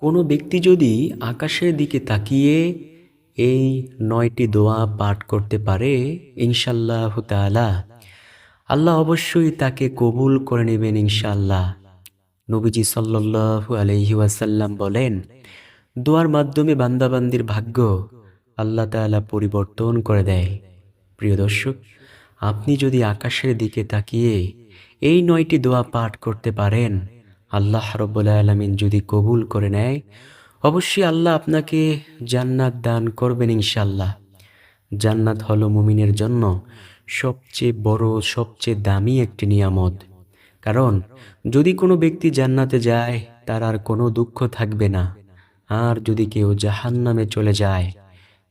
কোনো ব্যক্তি যদি আকাশের দিকে তাকিয়ে এই ৯টি দোয়া পাঠ করতে পারে, ইনশাআল্লাহ তাআলা আল্লাহ অবশ্যই তাকে কবুল করে নেবেন ইনশাআল্লাহ। নবীজি সাল্লাল্লাহু আলাইহি ওয়াসাল্লাম বলেন, দোয়ার মাধ্যমে বান্দাবান্দির ভাগ্য আল্লাহ তাআলা পরিবর্তন করে দেয়। প্রিয় দর্শক, আপনি যদি আকাশের দিকে তাকিয়ে এই ৯টি দোয়া পাঠ করতে পারেন, আল্লাহ রাব্বুল আলামিন যদি কবুল করে নেয়, অবশ্যই আল্লাহ আপনাকে জান্নাত দান করবেন ইনশাআল্লাহ। জান্নাত হলো মুমিনের জন্য সবচেয়ে বড়, সবচেয়ে দামি একটি নিয়ামত। কারণ যদি কোনো ব্যক্তি জান্নাতে যায়, তার আর কোনো দুঃখ থাকবে না। আর যদি কেউ জাহান্নামে চলে যায়,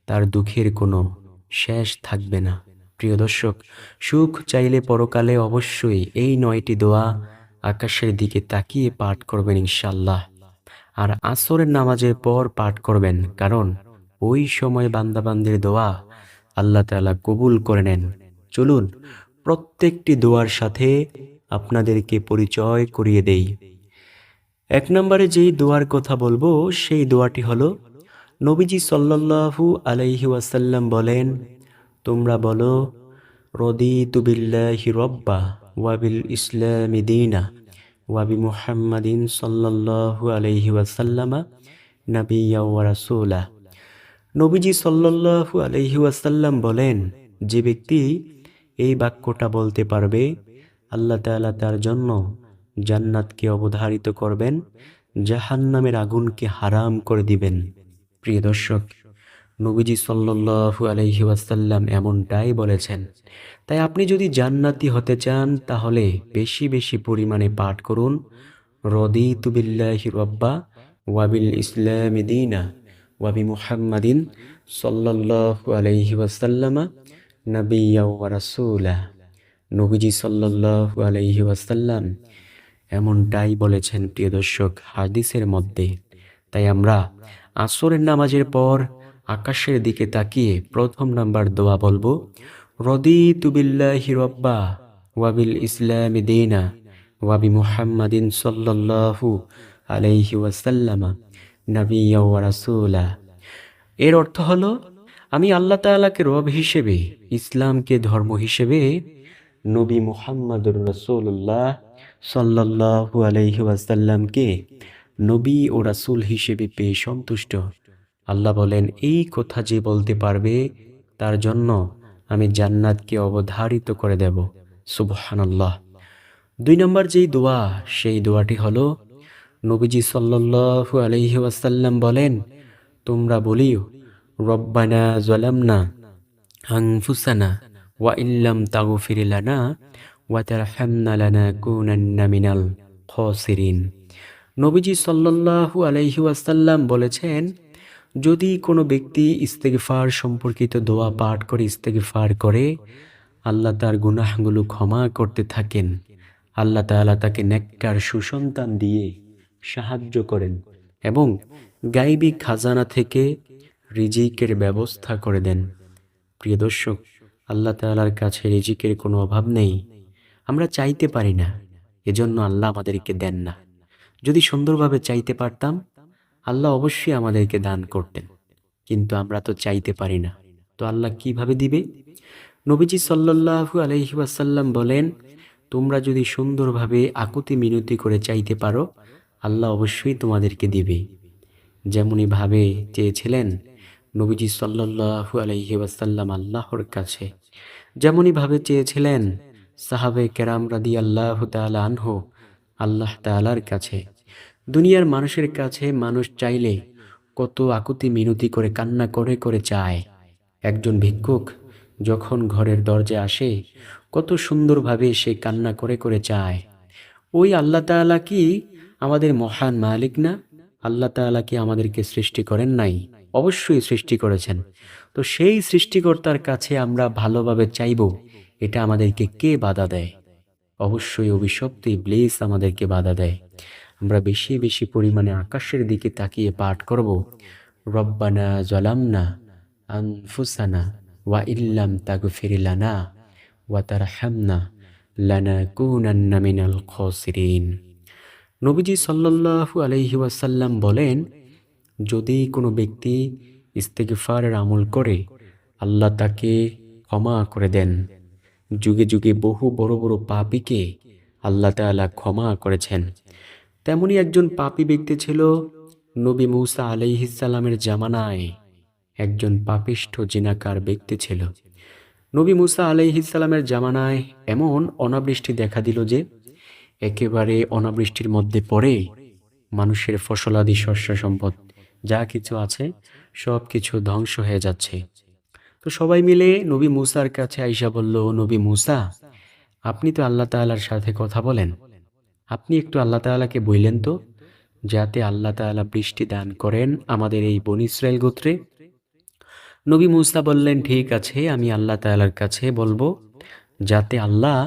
তার দুঃখের কোনো শেষ থাকবে না। প্রিয় দর্শক, সুখ চাইলে পরকালে অবশ্যই এই ৯টি দোয়া আকাশের দিকে তাকিয়ে পাঠ করবেন ইনশাআল্লাহ। আর আসরের নামাজের পর পাঠ করবেন, কারণ ওই সময় বান্দাবান্দির দোয়া আল্লাহ তাআলা কবুল করে নেন। চলুন প্রত্যেকটি দোয়ার সাথে আপনাদেরকে পরিচয় করিয়ে দেই। ১ নম্বরে যেই দোয়ার কথা বলবো, সেই দোয়াটি হলো, নবীজি সাল্লাল্লাহু আলাইহি ওয়াসাল্লাম বলেন, তোমরা বলো, রদিতু বিল্লাহি রব্বা ওয়া বিল ইসলামি দীনা ওয়া বি মুহাম্মাদিন সাল্লাল্লাহু আলাইহি ওয়াসাল্লামা নাবিয়্যা ওয়া রাসূলা। নবীজি সাল্লাল্লাহু আলাইহি ওয়াসাল্লাম বলেন, যে ব্যক্তি এই বাক্যটা বলতে পারবে, আল্লাহ তাআলা তার জন্য জান্নাতকে অবধারিত করবেন, জাহান্নামের আগুনকে হারাম করে দিবেন। প্রিয় দর্শক, নবীজি সাল্লাল্লাহু আলাইহি ওয়াসাল্লাম এমনটাই বলেছেন। তাই আপনি যদি জান্নাতি হতে চান, তাহলে বেশি বেশি পরিমাণে পাঠ করুন, রদিতু বিল্লাহি রব্বা ওয়া বিল ইসলামি দীনা ওয়া বি মুহাম্মাদিন সাল্লাল্লাহু আলাইহি ওয়াসাল্লামা নাবিয়্যা ওয়া রাসূলা। নবীজি সাল্লাল্লাহু আলাইহি ওয়াসাল্লাম এমনটাই বলেছেন প্রিয় দর্শক হাদিসের মধ্যে। তাই আমরা আসরের নামাজের পর আকাশের দিকে তাকিয়ে প্রথম নাম্বার দোয়া বলবো, রদিতু বিল্লাহি রব্বা ওয়া বিল ইসলামি দীনা ওয়া বি মুহাম্মাদিন সাল্লাল্লাহু আলাইহি ওয়াসাল্লামা নাবিয়্যা ওয়া রাসূলা। এর অর্থ হলো, আমি আল্লাহ তাআলাকে রব হিসেবে, ইসলামকে ধর্ম হিসেবে, নবী মুহাম্মদুর রাসূলুল্লাহ সাল্লাল্লাহু আলাইহি ওয়াসাল্লামকে নবী ও রাসূল হিসেবে পেয়ে সন্তুষ্ট। আল্লাহ বলেন, এই কথা যে বলতে পারবে, তার জন্য আমি জান্নাতকে অবধারিত করে দেব। সুবহানাল্লাহ। ২ নম্বর যেই দোয়া, সেই দোয়াটি হলো, নবীজি সাল্লাল্লাহু আলাইহি ওয়াসাল্লাম বলেন, তোমরা বলিও, রব্বানা যালামনা আনফুসানা ওয়া ইল্লাম তাগফির লানা ওয়া তারহামনা লানাকুনান্না মিনাল খাসিরিন। নবীজি সাল্লাল্লাহু আলাইহি ওয়াসাল্লাম বলেছেন, যদি কোনো ব্যক্তি ইস্তেগফার সম্পর্কিত দোয়া পাঠ করে, ইস্তেগফার করে, আল্লাহ তার গুনাহগুলো ক্ষমা করতে থাকেন। আল্লাহ তাআলা তাকে নেককার সুসন্তান দিয়ে সাহায্য করেন এবং গায়বী খাজানা থেকে রিজিকের ব্যবস্থা করে দেন। প্রিয় দর্শক, আল্লাহ তাআলার কাছে রিজিকের কোনো অভাব নেই। আমরা চাইতে পারি না, এজন্য আল্লাহ আমাদেরকে দেন না। যদি সুন্দরভাবে চাইতে পারতাম, আল্লাহ অবশ্যই আমাদেরকে দান করতেন। কিন্তু আমরা তো চাইতে পারি না, তো আল্লাহ কিভাবে দিবে? নবীজি সাল্লাল্লাহু আলাইহি ওয়াসাল্লাম বলেন, তোমরা যদি সুন্দরভাবে আকুতি মিনতি করে চাইতে পারো, আল্লাহ অবশ্যই তোমাদেরকে দিবে। যেমনি ভাবে চেয়েছিলেন নবীজি সাল্লাল্লাহু আলাইহি ওয়াসাল্লাম আল্লাহর কাছে, যেমনি ভাবে চেয়েছিলেন সাহাবে কেরাম রাদিয়াল্লাহু তাআলা আনহু আল্লাহ তাআলার কাছে। দুনিয়ার মানুষের কাছে মানুষ চাইলে কত আকুতি মিনতি করে, কান্না করে করে চায়। একজন ভিক্ষুক যখন ঘরের দরজায় আসে, কত সুন্দরভাবে সে কান্না করে করে চায়। ওই আল্লাহ তাআলা কি আমাদের মহান মালিক না? আল্লাহ তাআলা কি আমাদেরকে সৃষ্টি করেন নাই? অবশ্যই সৃষ্টি করেছেন। তো সেই সৃষ্টিকর্তার কাছে আমরা ভালোভাবে চাইব, এটা আমাদেরকে কে বাধা দেয়? অবশ্যই অভিশপ্ত ইবলিস আমাদেরকে বাধা দেয়। আমরা বেশি বেশি পরিমাণে আকাশের দিকে তাকিয়ে পাঠ করব, রব্বানা যালামনা আনফুসানা ওয়া ইল্লাম তাগফির লানা ওয়া তারহামনা লানাকুনান্না মিনাল খাসিরিন। নবীজি সাল্লাল্লাহু আলাইহি ওয়াসাল্লাম বলেন, যদি কোনো ব্যক্তি ইস্তেগফারের আমল করে, আল্লাহ তাকে ক্ষমা করে দেন। যুগে যুগে বহু বড় বড় পাপীকে আল্লাহ তাআলা ক্ষমা করেছেন। তেমনি একজন পাপী ব্যক্তি ছিল নবী মূসা আলাইহিস সালামের জামানায়। একজন পাপিষ্ঠ জিনাকার ব্যক্তি ছিল। নবী মূসা আলাইহিস সালামের জামানায় এমন অনাবৃষ্টি দেখা দিল যে একেবারে অনাবৃষ্টির মধ্যে পড়ে মানুষের ফসলাদি শস্য সম্পদ যা কিছু আছে সব কিছু ধ্বংস হয়ে যাচ্ছে। তো সবাই মিলে নবী মূসার কাছে আইসা বলল, নবী মূসা, আপনি তো আল্লাহ তাআলার সাথে কথা বলেন, আপনি একটু আল্লাহ তাআলাকে বললেন তো, যাতে আল্লাহ তাআলা বৃষ্টি দান করেন আমাদের এই বনী ইসরাইল গোত্রে। নবী মূসা বললেন, ঠিক আছে, আমি আল্লাহ তাআলার কাছে বলবো যাতে আল্লাহ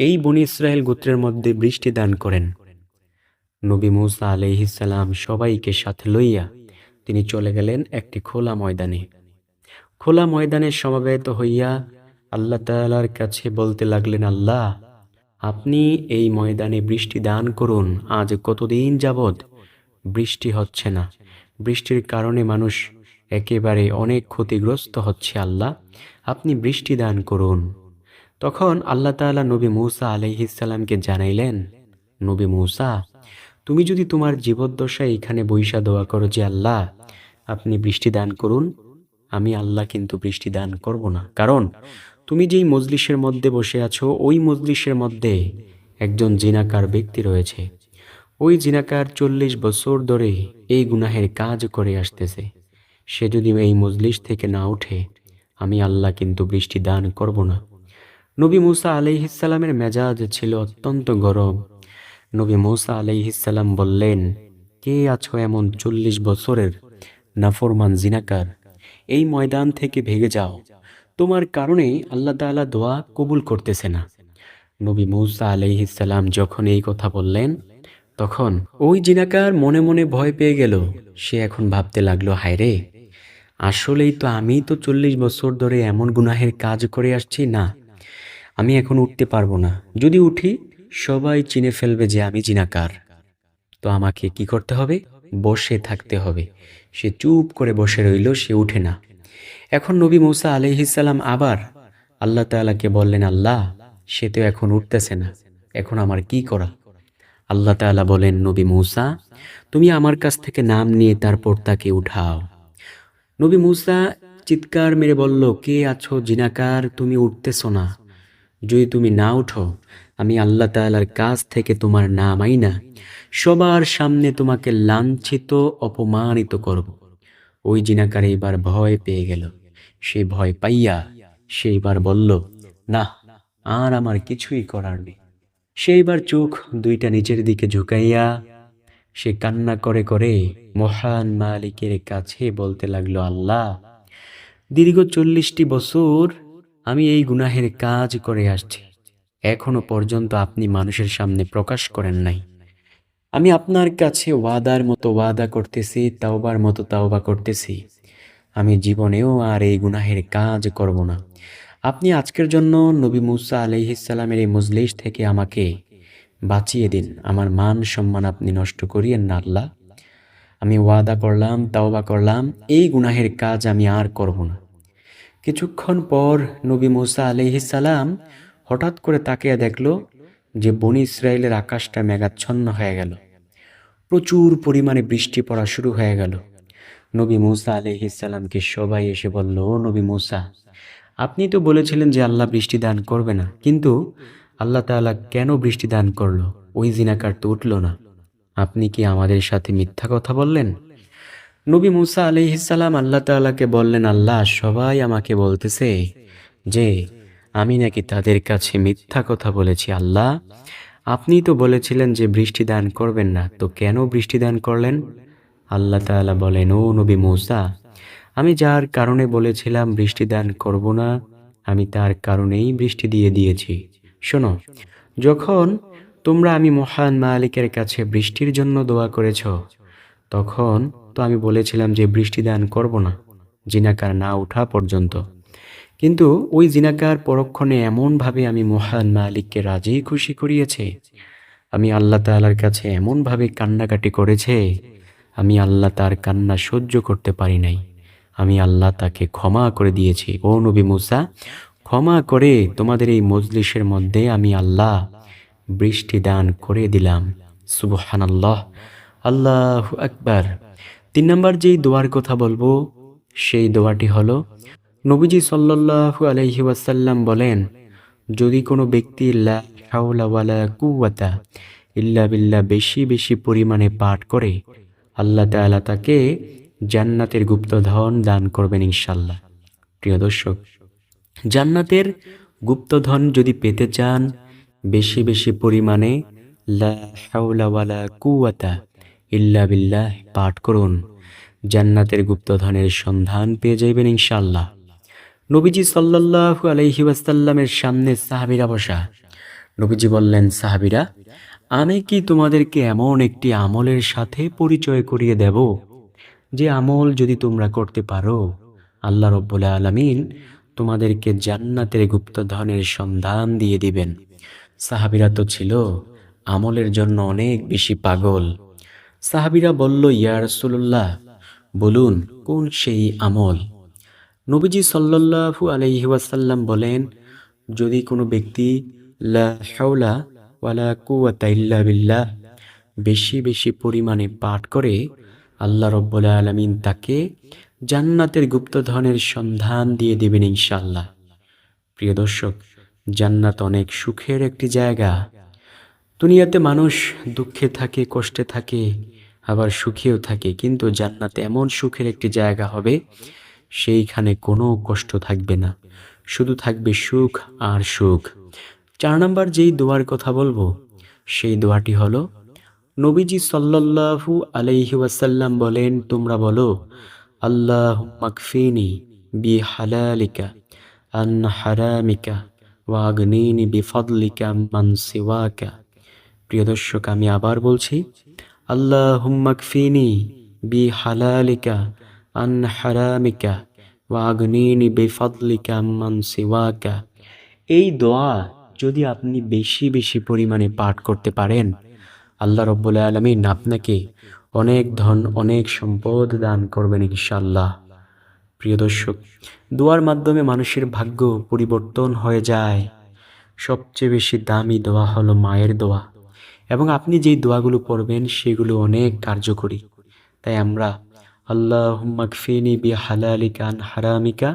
এই বনী ইসরাইল গোত্রের মধ্যে বৃষ্টি দান করেন। নবী মূসা আলাইহিস সালাম সবাইকে সাথে লইয়া তিনি চলে গেলেন একটি খোলা ময়দানে। খোলা ময়দানে সমবেত হইয়া আল্লাহ তাআলার কাছে বলতে লাগলেন, আল্লাহ, আপনি এই ময়দানে বৃষ্টি দান করুন। আজ কতদিন যাবৎ বৃষ্টি হচ্ছে না, বৃষ্টির কারণে মানুষ একেবারে অনেক ক্ষতিগ্রস্ত হচ্ছে। আল্লাহ, আপনি বৃষ্টি দান করুন। তখন আল্লাহ তাআলা নবী মূসা আলাইহিস সালামকে জানাইলেন, নবী মূসা, তুমি যদি তোমার জীবদ্দশায় এখানে বৈশা দোয়া করো যে আল্লাহ আপনি বৃষ্টি দান করুন, আমি আল্লাহ কিন্তু বৃষ্টি দান করব না। কারণ তুমি যেই মজলিসের মধ্যে বসে আছো ওই মজলিসের মধ্যে একজন জিনাকার ব্যক্তি রয়েছে। ওই জিনাকার 40 বছর ধরে এই গুনাহের কাজ করে আসতেছে। সে যদি এই মজলিস থেকে না উঠে, আমি আল্লাহ কিন্তু বৃষ্টি দান করব না। নবী মূসা আলাইহিস সালামের মেজাজ ছিল অত্যন্ত গরম। নবী মূসা আলাইহিস সালাম বললেন, কে আছো এমন 40 বছরের নাফরমান জিনাকার, এই ময়দান থেকে ভেগে যাও, তোমার কারণে আল্লাহ তাআলা দোয়া কবুল করতেছে না। নবী মূসা আলাইহিস সালাম যখন এই কথা বললেন, তখন ওই জিনাকার মনে মনে ভয় পেয়ে গেল। সে এখন ভাবতে লাগলো, হায়রে, আসলেই তো আমি তো 40 বছর ধরে এমন গুনাহের কাজ করে আসছি না, আমি এখন উঠতে পারবো না। যদি উঠি সবাই চিনে ফেলবে যে আমি জিনাকার। তো আমাকে কি করতে হবে? বসে থাকতে হবে। সে চুপ করে বসে রইল, সে উঠে না। এখন নবী মূসা আলাইহিস সালাম আবার আল্লাহ তাআলাকে বললেন, আল্লাহ, সে তো এখন উঠতেছে না, এখন আমার কি করা? আল্লাহ তাআলা বলেন, নবী মূসা, তুমি আমার কাছ থেকে নাম নিয়ে তারপর তাকে উঠাও। নবী মূসা চিৎকার মেরে বলল, কে আছো জিনাকার, তুমি উঠতেছো না? যদি তুমি না উঠো, আমি আল্লাহ তাআলার কাছ থেকে তোমার নাম আইনা সবার সামনে তোমাকে লাঞ্ছিত অপমানিত করব। ওই জিনাকার এবার ভয় পেয়ে গেল। সে ভয় পাইয়া সে এবার বলল, না, আর আমার কিছুই করার নেই। সে এবার চোখ দুইটা নিচের দিকে ঝুঁকাইয়া সে কান্না করে করে মহান মালিকের কাছে বলতে লাগলো, আল্লাহ, দীর্ঘ 40টি বছর আমি এই গুনাহের কাজ করে আসছি, এখনো পর্যন্ত আপনি মানুষের সামনে প্রকাশ করেন নাই। আমি আপনার কাছে ওয়াদার মতো ওয়াদা করতেছি, তাওবার মতো তাওবা করতেছি, আমি জীবনেও আর এই গুনাহের কাজ করব না। আপনি আজকের জন্য নবী মূসা আলাইহিস সালামের এই মজলিস থেকে আমাকে বাঁচিয়ে দিন, আমার মান সম্মান আপনি নষ্ট করিয়েন না আল্লাহ। আমি ওয়াদা করলাম, তাওবা করলাম, এই গুনাহের কাজ আমি আর করব না। কিছুক্ষণ পর নবী মূসা আলাইহিস সালাম হঠাৎ করে তাকিয়ে দেখলো যে বনী ইসরায়েলের আকাশটা মেঘাচ্ছন্ন হয়ে গেল। প্রচুর পরিমাণে বৃষ্টি পড়া শুরু হয়ে গেল। নবী মূসা আলাইহিস সালামকে সবাই এসে বলল, ও নবী মূসা, আপনি তো বলেছিলেন যে আল্লাহ বৃষ্টি দান করবে না, কিন্তু আল্লাহ তাআলা কেন বৃষ্টি দান করলো? ওই জিনাকার তো উঠল না। আপনি কি আমাদের সাথে মিথ্যা কথা বললেন? নবী মূসা আলাইহিস সালাম আল্লাহ তাআলাকে বললেন, আল্লাহ, সবাই আমাকে বলতেছে যে আমি নাকি তাদের কাছে মিথ্যা কথা বলেছি। আল্লাহ, আপনি তো বলেছিলেন যে বৃষ্টি দান করবেন না, তো কেন বৃষ্টি দান করলেন? আল্লাহ তাআলা বলেন, ও নবী মূসা, আমি যার কারণে বলেছিলাম বৃষ্টি দান করব না, আমি তার কারণেই বৃষ্টি দিয়ে দিয়েছি। শোনো, যখন তোমরা আমি মহান মালিকের কাছে বৃষ্টির জন্য দোয়া করেছ, তখন তো আমি বলেছিলাম যে বৃষ্টি দান করব না জিনাকার না ওঠা পর্যন্ত। কিন্তু ওই জিনাকার পরক্ষণে এমনভাবে আমি মহান মালিককে রাজি খুশি করিয়েছে আমি আল্লাহ তাআলার কাছে এমনভাবে কান্নাকাটি করেছে, আমি আল্লাহ তার কান্না সহ্য করতে পারি নাই। আমি আল্লাহ তাকে ক্ষমা করে দিয়েছি। ও নবী মুসা, ক্ষমা করে তোমাদের এই মজলিসের মধ্যে আমি আল্লাহ বৃষ্টি দান করে দিলাম। সুবহানাল্লাহ, আল্লাহু আকবার। 3 নম্বর যেই দোয়ার কথা বলবো সেই দোয়াটি হলো, নবীজি সাল্লাল্লাহু আলাইহি ওয়াসাল্লাম বলেন, যদি কোনো ব্যক্তি লা হাওলা ওয়ালা কুওয়াতা ইল্লা বিল্লাহ বেশি বেশি পরিমাণে পাঠ করে, আল্লাহ তাআলা তাকে জান্নাতের গুপ্তধন দান করবেন ইনশাআল্লাহ। প্রিয় দর্শক, জান্নাতের গুপ্তধন যদি পেতে চান, বেশি বেশি পরিমাণে লা হাওলা ওয়ালা কুওয়াতা ইল্লা বিল্লাহ পাঠ করুন। জান্নাতের গুপ্তধনের সন্ধান পেয়ে যাবেন ইনশাআল্লাহ। নবীজি সাল্লাল্লাহু আলাইহি ওয়াসাল্লামের সামনে সাহাবীরা বসা। নবীজি বললেন, সাহাবীরা, আমি কি তোমাদেরকে এমন একটি আমলের সাথে পরিচয় করিয়ে দেব, যে আমল যদি তোমরা করতে পারো, আল্লাহ রাব্বুল আলামিন তোমাদেরকে জান্নাতের গুপ্তধনের সন্ধান দিয়ে দিবেন। সাহাবীরা তো ছিল আমলের জন্য অনেক বেশি পাগল। সাহাবীরা বলল, ইয়া রাসূলুল্লাহ, বলুন কোন সেই আমল? নবীজি সাল্লাল্লাহু আলাইহি ওয়াসাল্লাম বলেন, যদি কোনো ব্যক্তি লা হাওলা ওয়ালা কুওয়াতা ইল্লা বিল্লাহ বেশি বেশি পরিমাণে পাঠ করে, আল্লাহ রাব্বুল আলামিন তাকে জান্নাতের গুপ্তধনের সন্ধান দিয়ে দিবেন ইনশাআল্লাহ। প্রিয় দর্শক, জান্নাত অনেক সুখের একটি জায়গা। দুনিয়াতে মানুষ দুঃখে থাকে, কষ্টে থাকে, আবার সুখেও থাকে, কিন্তু জান্নাতে এমন সুখের একটি জায়গা হবে, সেইখানে কোনো কষ্ট থাকবে না, শুধু থাকবে সুখ আর সুখ। 4 নম্বর যেই দোয়ার কথা বলবো সেই দোয়াটি হলো, নবীজি সাল্লাল্লাহু আলাইহি ওয়াসাল্লাম বলেন, তোমরা বলো, আল্লাহুম্মা কফিনি বিহালালিকা আন হারামিকা ওয়া আগনিনি বিফাদলিকা মান সিওয়াকা। প্রিয় দর্শক, আমি আবার বলছি, আল্লাহুম্মা কফিনি বিহালালিকা আন হারামিকা ওয়া আগনিনি বিফাদলিকা মান সিওয়াকা। এই দোয়া যদি আপনি বেশি বেশি পরিমাণে পাঠ করতে পারেন, আল্লাহ রাব্বুল আলামিন আপনাকে অনেক ধন, অনেক সম্পদ দান করবেন ইনশাআল্লাহ। প্রিয় দর্শক, দোয়ার মাধ্যমে মানুষের ভাগ্য পরিবর্তন হয়ে যায়। সবচেয়ে বেশি দামি দোয়া হলো মায়ের দোয়া, এবং আপনি যেই দোয়াগুলো পড়বেন সেগুলো অনেক কার্যকরী। তাই আমরা আল্লাহুম্মা কফিনি বিহালালিকা আন হারামিকা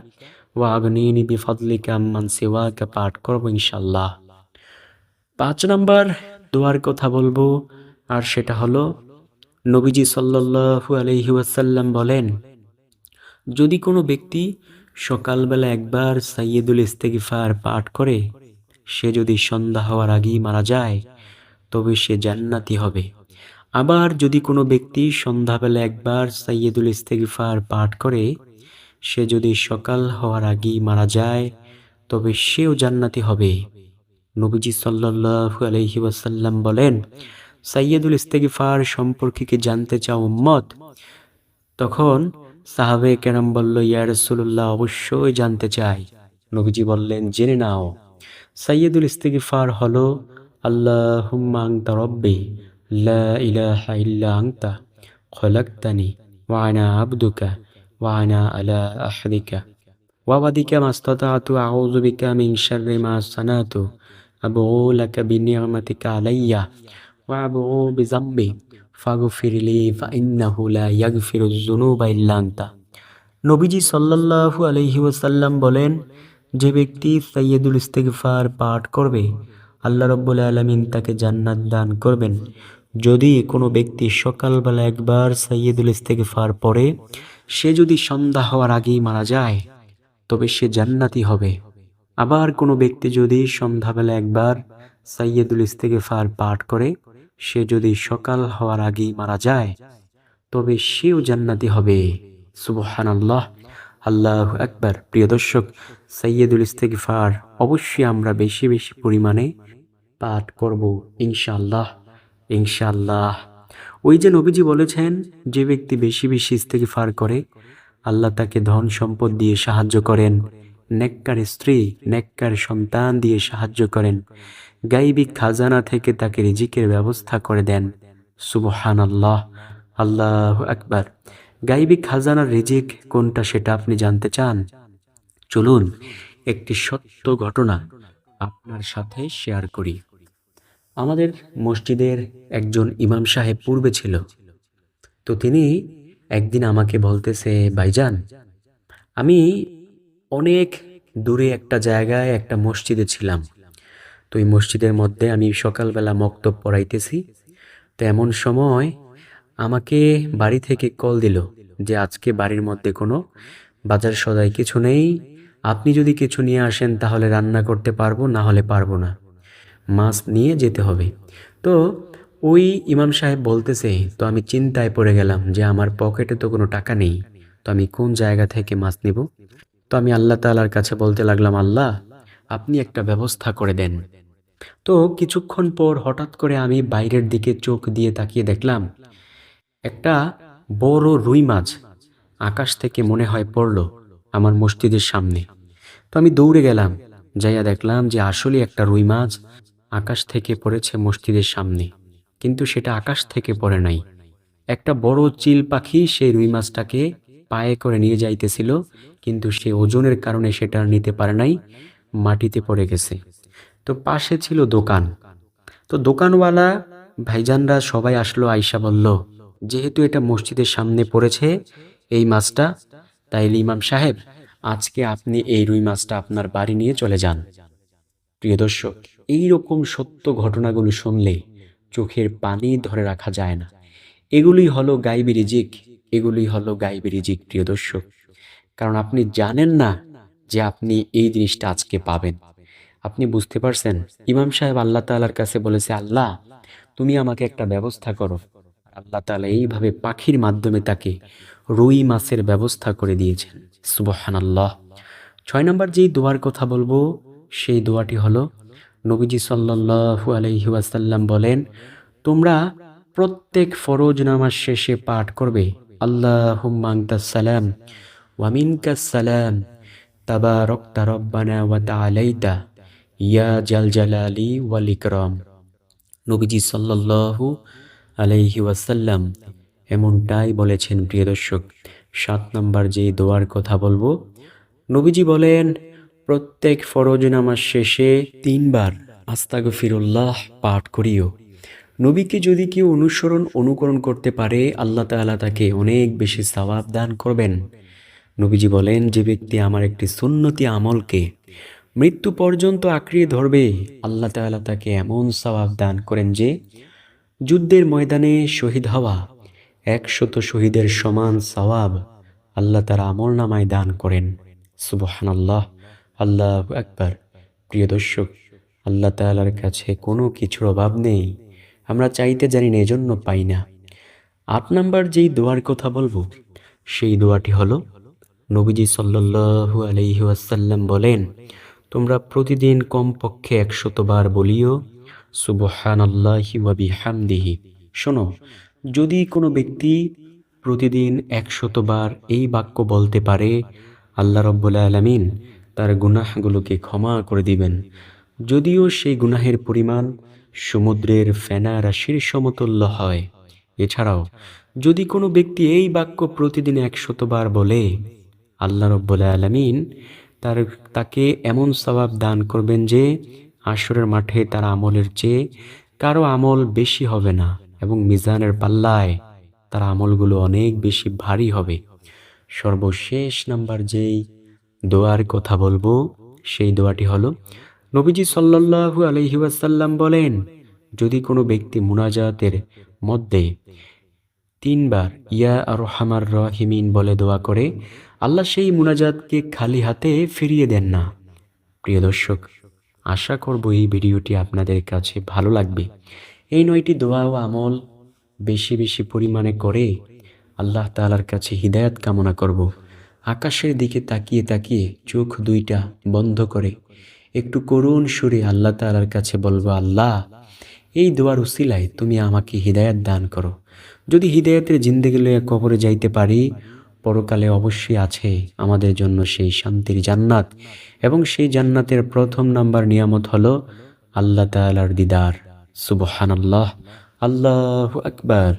ওয়া আগনিনি বিফাদলিকা আম্মান সিওয়াকা পাঠ করব ইনশাআল্লাহ। 5 নম্বর দোয়ার কথা বলবো, আর সেটা হলো, নবীজি সাল্লাল্লাহু আলাইহি ওয়াসাল্লাম বলেন, যদি কোনো ব্যক্তি সকালবেলা একবার সাইয়্যিদুল ইস্তিগফার পাঠ করে, সে যদি সন্ধ্যা হওয়ার আগেই মারা যায়, তবে সে জান্নাতি হবে। আবার যদি কোনো ব্যক্তি সন্ধ্যাবেলা একবার সাইয়্যিদুল ইস্তিগফার পাঠ করে, সে যদি সকাল হওয়ার আগেই মারা যায়, তবে সেও জান্নাতি হবে। নবীজি সাল্লাল্লাহু আলাইহি ওয়াসাল্লাম বলেন, সাইয়্যিদুল ইস্তিগফার সম্পর্কে কি জানতে চাও উম্মত? তখন সাহাবায়ে কেরাম বলল, ইয়া রাসূলুল্লাহ, অবশ্যই জানতে চাই। নবীজি বললেন, জেনে নাও। সাইয়্যিদুল ইস্তিগফার হলো, আল্লাহুম্মা আনতা রাব্বি লা ইলাহা ইল্লা আনতা খলাকতানি ওয়া আনা আবদুকা ওয়া আনা আলা আহদিকা ওয়া ওয়াদিকা মাস্তাতাতু আউযু বিকা মিন শাররি মা সানাতু আবউ লাকা বিনি'মাতিকা আলাইয়া ওয়া আবউ বিযামবি ফাগফিরলি ফাইন্নাহু লা ইয়াগফিরুয যুনুবা ইল্লা আনতা। নবীজি সাল্লাল্লাহু আলাইহি ওয়াসাল্লাম বলেন, যে ব্যক্তি সাইয়্যিদুল ইস্তিগফার পাঠ করবে, আল্লাহ রাব্বুল আলামিন তাকে জান্নাত দান করবেন। যদি কোনো ব্যক্তি সকালবেলা একবার সাইয়্যিদুল ইস্তিগফার পড়ে, সে যদি সন্ধ্যা হওয়ার আগেই মারা যায়, তবে সে জান্নাতি হবে। আবার কোনো ব্যক্তি যদি সন্ধ্যাবেলা একবার সাইয়্যিদুল ইস্তিগফার পাঠ করে, সে যদি সকাল হওয়ার আগেই মারা যায়, তবে সেও জান্নাতি হবে। সুবহানাল্লাহ, আল্লাহু আকবার। প্রিয় দর্শক, সাইয়্যিদুল ইস্তিগফার অবশ্যই আমরা বেশি বেশি পরিমাণে পাঠ করব ইনশাআল্লাহ, ইনশাআল্লাহ। ওই যে নবীজি বলেছেন, যে ব্যক্তি বেশি বেশি ইস্তিগফার করে, আল্লাহ তাকে ধন সম্পদ দিয়ে সাহায্য করেন, নেককার স্ত্রী, নেককার সন্তান দিয়ে সাহায্য করেন, গায়বী খাজানা থেকে তাকে রিজিকের ব্যবস্থা করে দেন। সুবহানাল্লাহ, আল্লাহু আকবার। গায়বী খাজানার রিজিক কোনটা সেটা আপনি জানতে চান? চলুন একটি সত্য ঘটনা আপনার সাথে শেয়ার করি। আমাদের মসজিদের একজন ইমাম সাহেব পূর্বে ছিল। তো তিনি একদিন আমাকে বলতেছে, ভাইজান, আমি অনেক দূরে একটা জায়গায় একটা মসজিদে ছিলাম। তো এই মসজিদের মধ্যে আমি সকালবেলা মক্তব পড়াইতেছি। তো এমন সময় আমাকে বাড়ি থেকে কল দিল যে আজকে বাড়ির মধ্যে কোনো বাজার সদাই কিছু নেই, আপনি যদি কিছু নিয়ে আসেন তাহলে রান্না করতে পারবো, না হলে পারবো না, মাছ নিয়ে যেতে হবে। তো ওই ইমাম সাহেব বলতেছে, তো আমি চিন্তায় পড়ে গেলাম যে আমার পকেটে তো কোনো টাকা নেই, তো আমি কোন জায়গা থেকে মাছ নিব? তো আমি আল্লাহ তাআলার কাছে বলতে লাগলাম, আল্লাহ আপনি একটা ব্যবস্থা করে দেন। তো কিছুক্ষণ পর হঠাৎ করে আমি বাইরের দিকে চোখ দিয়ে তাকিয়ে দেখলাম একটা বড় রুই মাছ আকাশ থেকে মনে হয় পড়লো আমার মসজিদের সামনে। তো আমি দৌড়ে গেলাম, যাইয়া দেখলাম যে আসলে একটা রুই মাছ আকাশ থেকে পড়েছে মসজিদের সামনে, কিন্তু সেটা আকাশ থেকে পড়ে নাই। একটা বড় চিল পাখি সেই রুই মাছটাকে পায়ে করে নিয়ে যাইতেছিল, কিন্তু সে ওজনের কারণে সেটা আর নিতে পারে নাই, মাটিতে পড়ে গেছে। তো পাশে ছিল দোকান। তো দোকানওয়ালা ভাইজানরা সবাই আসলো, আইসা বলল, যেহেতু এটা মসজিদের সামনে পড়েছে এই মাছটা, তাইলে ইমাম সাহেব আজকে আপনি এই রুই মাছটা আপনার বাড়ি নিয়ে চলে যান। প্রিয় দর্শক, এইরকম সত্য ঘটনাগুলো শুনলে চোখের পানি ধরে রাখা যায় না। এগুলোই হলো গায়বী রিজিক, এগুলোই হলো গায়বী রিজিক প্রিয় দর্শক। কারণ আপনি জানেন না যে আপনি এই জিনিসটা আজকে পাবেন। আপনি বুঝতে পারছেন? ইমাম সাহেব আল্লাহ তাআলার কাছে বলেছে, আল্লাহ তুমি আমাকে একটা ব্যবস্থা করো। আল্লাহ তাআলা এইভাবে পাখির মাধ্যমে তাকে রুই মাছের ব্যবস্থা করে দিয়েছেন। সুবহানাল্লাহ। 6 নম্বর যেই দোয়ার কথা বলবো সেই দোয়াটি হলো, নবীজি সাল্লাল্লাহু আলাইহি ওয়াসাল্লাম বলেন, তোমরা প্রত্যেক ফরজ নামাজ শেষে পাঠ করবে, আল্লাহুম্মা আনতাস সালাম ওয়া মিনকাস সালাম, তাবারাকতা রব্বানা ওয়া তাআলাইতা ইয়া জাল জালালি ওয়াল ইকরাম। নবীজি সাল্লাল্লাহু আলাইহি ওয়াসাল্লাম এমনটাই বলেছেন প্রিয় দর্শক। 7 নম্বর যে দোয়ার কথা বলবো, নবীজি বলেন, প্রত্যেক ফরজ নামাজ শেষে 3 বার আস্তাগফিরুল্লাহ পাঠ করিও। নবীকে যদি কেউ অনুকরণ করতে পারে, আল্লাহ তাআলা তাকে অনেক বেশি সওয়াব দান করবেন। নবীজি বলেন, যে ব্যক্তি আমার একটি সুন্নতি আমলকে মৃত্যু পর্যন্ত আঁকড়িয়ে ধরবে, আল্লাহ তাআলা তাকে এমন সওয়াব দান করেন যে যুদ্ধের ময়দানে শহীদ হওয়া 100 শহীদের সমান সওয়াব আল্লাহ তার আমলনামায় দান করেন। সুবহানাল্লাহ, আল্লাহু আকবার। প্রিয় দর্শক, আল্লাহ তাআলার কাছে কোনো কিছুর অভাব নেই, আমরা চাইতে জানি না, এজন্য পাই না। 8 নাম্বার যেই দোয়ার কথা বলবো সেই দোয়াটি হলো, নবীজি সাল্লাল্লাহু আলাইহি ওয়াসাল্লাম বলেন, তোমরা প্রতিদিন কমপক্ষে 100 বার বলিও সুবহানাল্লাহি ওয়া বিহামদিহি। শোনো, যদি কোনো ব্যক্তি প্রতিদিন 100 বার এই বাক্য বলতে পারে, আল্লাহ রাব্বুল আলামিন তার গুনাহগুলোকে ক্ষমা করে দিবেন, যদিও সেই গুনাহের পরিমাণ সমুদ্রের ফেনা রাশির সমতুল্য হয়। এছাড়াও যদি কোনো ব্যক্তি এই বাক্য প্রতিদিন 100 বার বলে, আল্লাহ রাব্বুল আলামিন তাকে এমন সওয়াব দান করবেন যে হাশরের মাঠে তার আমলের চেয়ে কারো আমল বেশি হবে না, এবং মিজানের পাল্লায় তার আমলগুলো অনেক বেশি ভারী হবে। সর্বশেষ নাম্বার যেই দোয়ার কথা বলবো সেই দোয়াটি হলো, নবীজি সাল্লাল্লাহু আলাইহি ওয়াসাল্লাম বলেন, যদি কোনো ব্যক্তি মুনাজাতের মধ্যে 3 বার ইয়া আরহামার রাহিমিন বলে দোয়া করে, আল্লাহ সেই মুনাজাতকে খালি হাতে ফিরিয়ে দেন না। প্রিয় দর্শক, আশা করব এই ভিডিওটি আপনাদের কাছে ভালো লাগবে। এই 9টি দোয়া ও আমল বেশি বেশি পরিমাণে করে আল্লাহ তাআলার কাছে হিদায়াত কামনা করব। আকাশের দিকে তাকিয়ে তাকিয়ে চোখ 2টা বন্ধ করে একটু করুণ সুরে আল্লাহ তাআলার কাছে বলবো, আল্লাহ এই দোয়ার উসিলায় তুমি আমাকে হিদায়াত দান করো। যদি হিদায়াতের জিন্দেগি লইয়া কবরে যাইতে পারি, পরকালে অবশ্যই আছে আমাদের জন্য সেই শান্তির জান্নাত, এবং সেই জান্নাতের প্রথম নাম্বার নিয়ামত হলো আল্লাহ তাআলার দিদার। সুবহানাল্লাহ, আল্লাহু আকবার।